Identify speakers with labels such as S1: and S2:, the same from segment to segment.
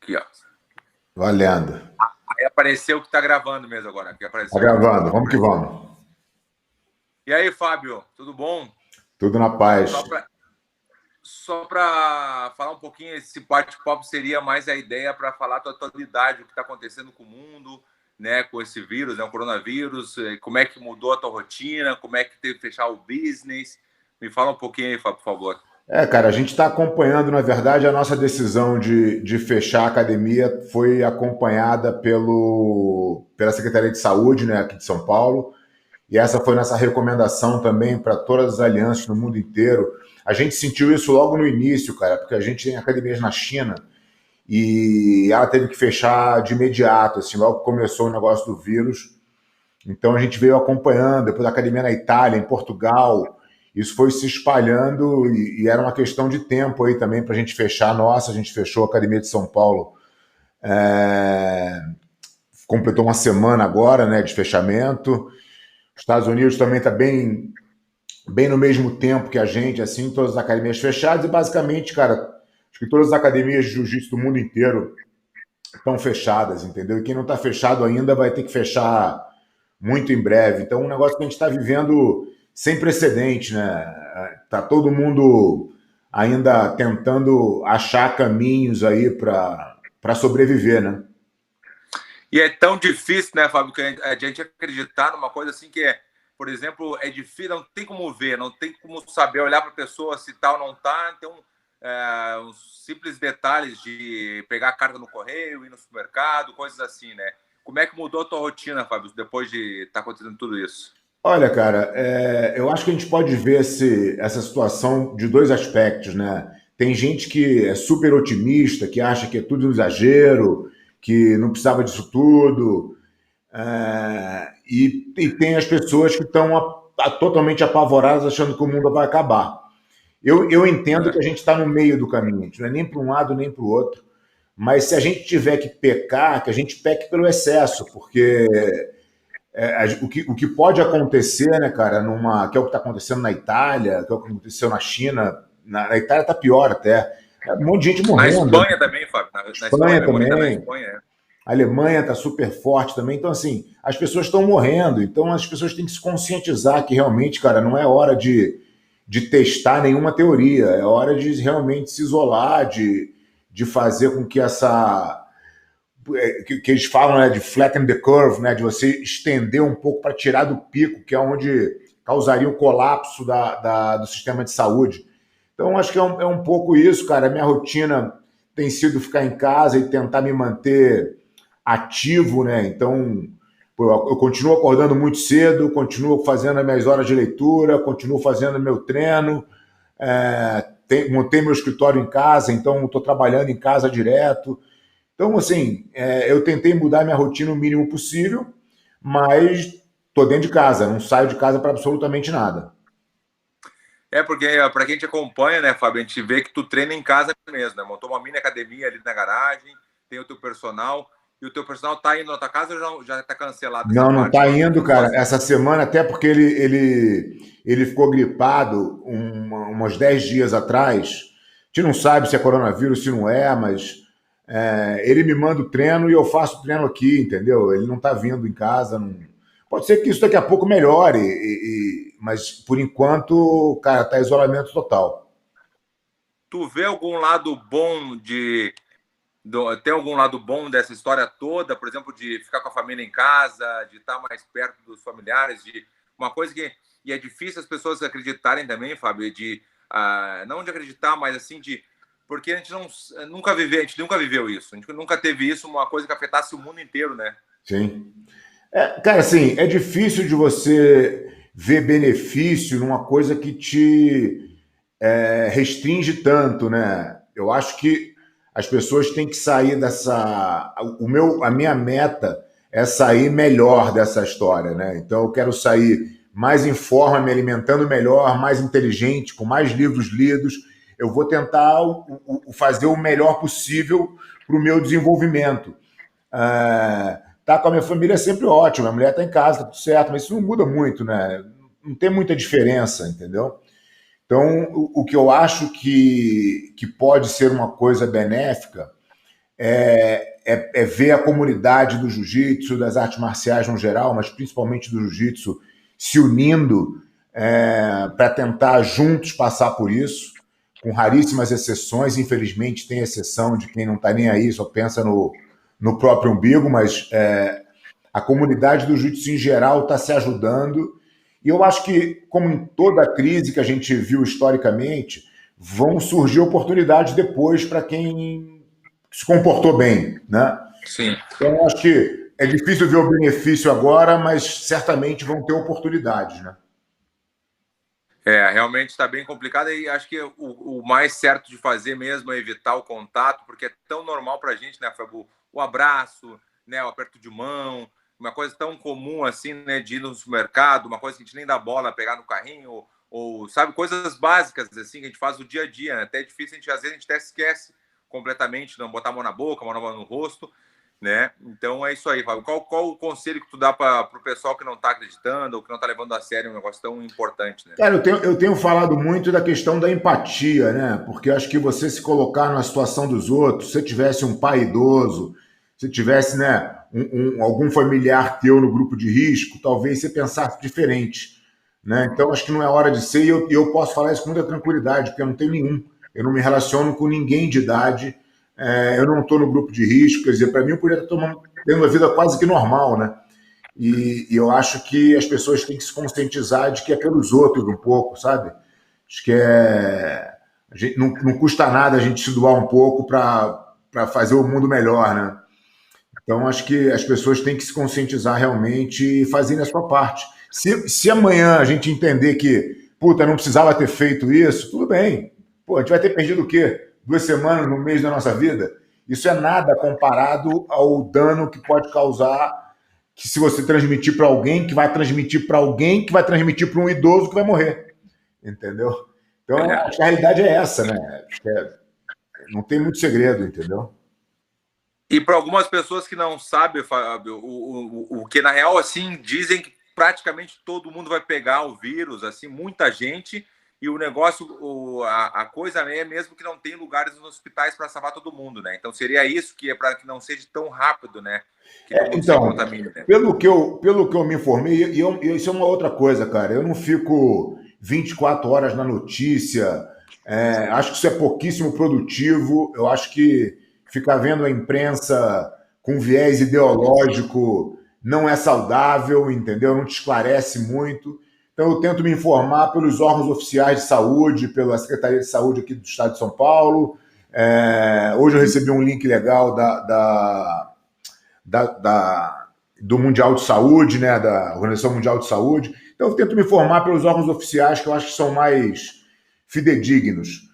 S1: Aqui, ó.
S2: Valendo.
S1: Aí apareceu que tá gravando mesmo agora. Aqui
S2: Tá
S1: apareceu.
S2: gravando, vamos que vamos.
S1: E aí, Fábio, tudo bom?
S2: Tudo na paz.
S1: Só para só para falar um pouquinho, esse bate-papo seria mais a ideia para falar da atualidade, o que está acontecendo com o mundo, né, com esse vírus, né, o coronavírus, como é que mudou a tua rotina, como é que teve que fechar o business. Me fala um pouquinho aí, Fábio, por favor.
S2: Cara, a gente está acompanhando, na verdade, a nossa decisão de fechar a academia foi acompanhada pela Secretaria de Saúde, né, aqui de São Paulo, e essa foi nossa recomendação também para todas as alianças no mundo inteiro. A gente sentiu isso logo no início, cara, porque a gente tem academias na China e ela teve que fechar de imediato, assim, logo que começou o negócio do vírus. Então a gente veio acompanhando, depois a academia na Itália, em Portugal, isso foi se espalhando e era uma questão de tempo aí também para a gente fechar a nossa. A gente fechou a academia de São Paulo, é, completou uma semana agora, né, de fechamento. Os Estados Unidos também está bem no mesmo tempo que a gente, assim, todas as academias fechadas e basicamente, cara, acho que todas as academias de jiu-jitsu do mundo inteiro estão fechadas, entendeu? E quem não está fechado ainda vai ter que fechar muito em breve. Então, um negócio que a gente está vivendo sem precedente, né? Tá todo mundo ainda tentando achar caminhos aí para sobreviver, né?
S1: E é tão difícil, né, Fábio, que a gente acreditar numa coisa assim que é, por exemplo, é difícil, não tem como ver, não tem como saber olhar para a pessoa se tal ou não tá. Então, os simples detalhes de pegar a carta no correio, ir no supermercado, coisas assim, né? Como é que mudou a tua rotina, Fábio, depois de estar acontecendo tudo isso?
S2: Olha, cara, eu acho que a gente pode ver essa situação de dois aspectos, né? Tem gente que é super otimista, que acha que é tudo um exagero, que não precisava disso tudo. E tem as pessoas que estão totalmente apavoradas, achando que o mundo vai acabar. Eu entendo que a gente está no meio do caminho, a gente não é nem para um lado nem para o outro, mas se a gente tiver que pecar, que a gente peque pelo excesso, porque o que pode acontecer, né, cara, que é o que está acontecendo na Itália, que é o que aconteceu na China, na Itália está pior até, um monte de gente
S1: Na
S2: morrendo, né?
S1: Espanha também, Fábio, na Espanha,
S2: Espanha
S1: minha mãe está na
S2: também,
S1: Espanha.
S2: a Alemanha está super forte também. Então, assim, as pessoas estão morrendo. Então, as pessoas têm que se conscientizar que realmente, cara, não é hora de testar nenhuma teoria. É hora de realmente se isolar, de fazer com que que eles falam, né, de flatten the curve, né, de você estender um pouco para tirar do pico, que é onde causaria o colapso do sistema de saúde. Então, acho que é um pouco isso, cara. A minha rotina tem sido ficar em casa e tentar me manter ativo, né? Então, pô, eu continuo acordando muito cedo, continuo fazendo as minhas horas de leitura, continuo fazendo meu treino, montei meu escritório em casa, então estou trabalhando em casa direto. Então, assim, eu tentei mudar minha rotina o mínimo possível, mas estou dentro de casa, não saio de casa para absolutamente nada.
S1: É, porque para quem te acompanha, né, Fábio, a gente vê que tu treina em casa mesmo, né? Montou uma mini academia ali na garagem, tem o teu personal, e o teu personal tá indo na tua casa ou já tá cancelado essa
S2: Não, não
S1: parte
S2: está
S1: aí
S2: indo,
S1: de
S2: cara.
S1: sozinho?
S2: Essa semana, até porque ele ficou gripado umas 10 dias atrás. A gente não sabe se é coronavírus, se não é, mas ele me manda o treino e eu faço o treino aqui, entendeu? Ele não está vindo em casa. Não... Pode ser que isso daqui a pouco melhore, mas por enquanto, cara, está isolamento total.
S1: Tu vê algum lado bom tem algum lado bom dessa história toda, por exemplo, de ficar com a família em casa, de estar mais perto dos familiares, de uma coisa que e é difícil as pessoas acreditarem também, Fábio, de não de acreditar, mas assim de porque a gente nunca viveu isso, a gente nunca teve isso, uma coisa que afetasse o mundo inteiro, né?
S2: Sim. Cara, assim, é difícil de você ver benefício numa coisa que te restringe tanto, né? Eu acho que as pessoas têm que sair dessa. A minha meta é sair melhor dessa história, né? Então eu quero sair mais em forma, me alimentando melhor, mais inteligente, com mais livros lidos. Eu vou tentar fazer o melhor possível para o meu desenvolvimento. Tá com a minha família é sempre ótimo, a mulher está em casa, tá tudo certo, mas isso não muda muito, né? Não tem muita diferença, entendeu? Então, o que eu acho que pode ser uma coisa benéfica é ver a comunidade do jiu-jitsu, das artes marciais no geral, mas principalmente do jiu-jitsu, se unindo para tentar juntos passar por isso, com raríssimas exceções. Infelizmente, tem exceção de quem não está nem aí, só pensa no próprio umbigo, mas a comunidade do jiu-jitsu em geral está se ajudando. E eu acho que, como em toda crise que a gente viu historicamente, vão surgir oportunidades depois para quem se comportou bem, né?
S1: Sim.
S2: Então, eu acho que é difícil ver o benefício agora, mas certamente vão ter oportunidades, né?
S1: Realmente está bem complicado e acho que o mais certo de fazer mesmo é evitar o contato, porque é tão normal para a gente, né, Fábio? O abraço, né, o aperto de mão, uma coisa tão comum assim, né, de ir no supermercado, uma coisa que a gente nem dá bola, pegar no carrinho, ou sabe, coisas básicas assim que a gente faz no dia a dia, né? Até é difícil, às vezes a gente até esquece completamente, não botar a mão na boca, a mão no rosto, né? Então é isso aí, Fábio. Qual o conselho que tu dá para o pessoal que não está acreditando ou que não está levando a sério um negócio tão importante, né?
S2: Cara, eu tenho falado muito da questão da empatia, né? Porque acho que você se colocar na situação dos outros, se tivesse um pai idoso, se tivesse, né, algum familiar teu no grupo de risco, talvez você pensasse diferente, né? Então acho que não é hora de ser, e eu posso falar isso com muita tranquilidade, porque eu não tenho nenhum. Eu não me relaciono com ninguém de idade, eu não estou no grupo de risco, quer dizer, para mim eu poderia estar tendo uma vida quase que normal, né? E eu acho que as pessoas têm que se conscientizar de que é pelos outros um pouco, sabe? Acho que não custa nada a gente se doar um pouco para fazer o mundo melhor, né? Então, acho que as pessoas têm que se conscientizar realmente e fazerem a sua parte. Se amanhã a gente entender que, puta, não precisava ter feito isso, tudo bem. Pô, a gente vai ter perdido o quê? 2 semanas no mês da nossa vida? Isso é nada comparado ao dano que pode causar, que se você transmitir para alguém, que vai transmitir para alguém, que vai transmitir para um idoso que vai morrer. Entendeu? Então, acho que a realidade é essa, né? Acho que não tem muito segredo, entendeu?
S1: E para algumas pessoas que não sabem, Fábio, o que na real assim dizem que praticamente todo mundo vai pegar o vírus, assim, muita gente, e o negócio, a coisa é mesmo que não tem lugares nos hospitais para salvar todo mundo, né? Então seria isso que é para que não seja tão rápido, né? Que todo mundo se
S2: Então,
S1: contamine, né?
S2: pelo que eu me informei, isso é uma outra coisa, cara. Eu não fico 24 horas na notícia. Acho que isso é pouquíssimo produtivo. Eu acho que ficar vendo a imprensa com viés ideológico não é saudável, entendeu? Não te esclarece muito. Então, eu tento me informar pelos órgãos oficiais de saúde, pela Secretaria de Saúde aqui do Estado de São Paulo. Hoje eu recebi um link legal do Mundial de Saúde, né, da Organização Mundial de Saúde. Então, eu tento me informar pelos órgãos oficiais, que eu acho que são mais fidedignos.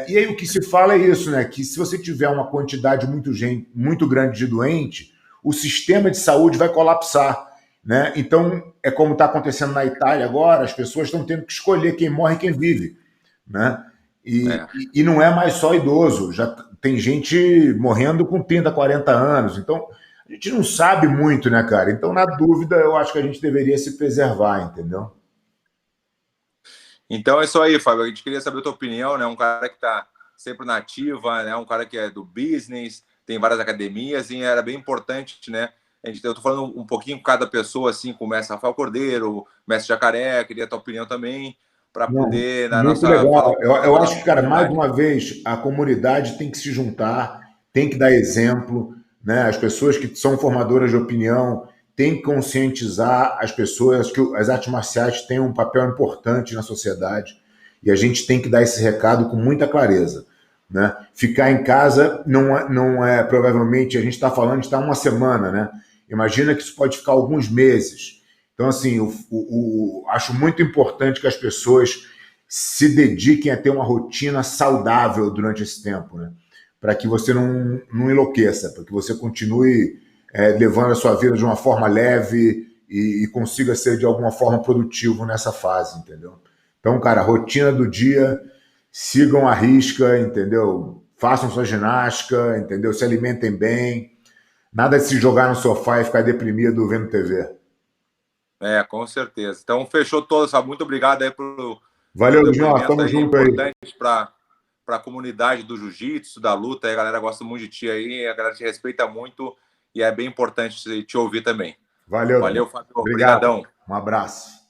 S2: E aí o que se fala é isso, né, que se você tiver uma quantidade muito grande de doente, o sistema de saúde vai colapsar. Né? Então, é como está acontecendo na Itália agora, as pessoas estão tendo que escolher quem morre e quem vive. Né? E não é mais só idoso, já tem gente morrendo com 30, 40 anos. Então, a gente não sabe muito, né, cara? Então, na dúvida, eu acho que a gente deveria se preservar, entendeu?
S1: Então é isso aí, Fábio. A gente queria saber a tua opinião, né? Um cara que está sempre na ativa, né? Um cara que é do business, tem várias academias e era bem importante, né? Eu estou falando um pouquinho com cada pessoa, assim, com o mestre Rafael Cordeiro, o mestre Jacaré, queria a tua opinião também, para
S2: Não,
S1: poder, na
S2: muito
S1: nossa, falar
S2: legal.
S1: um pouco
S2: Eu
S1: da
S2: acho
S1: nossa
S2: que, cara, mais
S1: comunidade.
S2: uma vez, a comunidade tem que se juntar, tem que dar exemplo, né? As pessoas que são formadoras de opinião têm que conscientizar as pessoas que as artes marciais têm um papel importante na sociedade e a gente tem que dar esse recado com muita clareza. Né? Ficar em casa não é provavelmente, a gente está falando de estar uma semana, né? Imagina que isso pode ficar alguns meses. Então, assim, acho muito importante que as pessoas se dediquem a ter uma rotina saudável durante esse tempo, né? Para que você não enlouqueça, para que você continue levando a sua vida de uma forma leve e consiga ser de alguma forma produtivo nessa fase, entendeu? Então, cara, rotina do dia, sigam a risca, entendeu? Façam sua ginástica, entendeu? Se alimentem bem. Nada de se jogar no sofá e ficar deprimido vendo TV.
S1: Com certeza. Então, fechou todo, sabe? Muito obrigado aí pelo
S2: Valeu, João.
S1: depoimento
S2: Tamo
S1: aí, é
S2: junto aí.
S1: importante para a comunidade do jiu-jitsu, da luta. A galera gosta muito de ti aí, a galera te respeita muito e é bem importante te ouvir também.
S2: Valeu,
S1: Valeu, Fábio.
S2: obrigado.
S1: Obrigadão.
S2: Um abraço.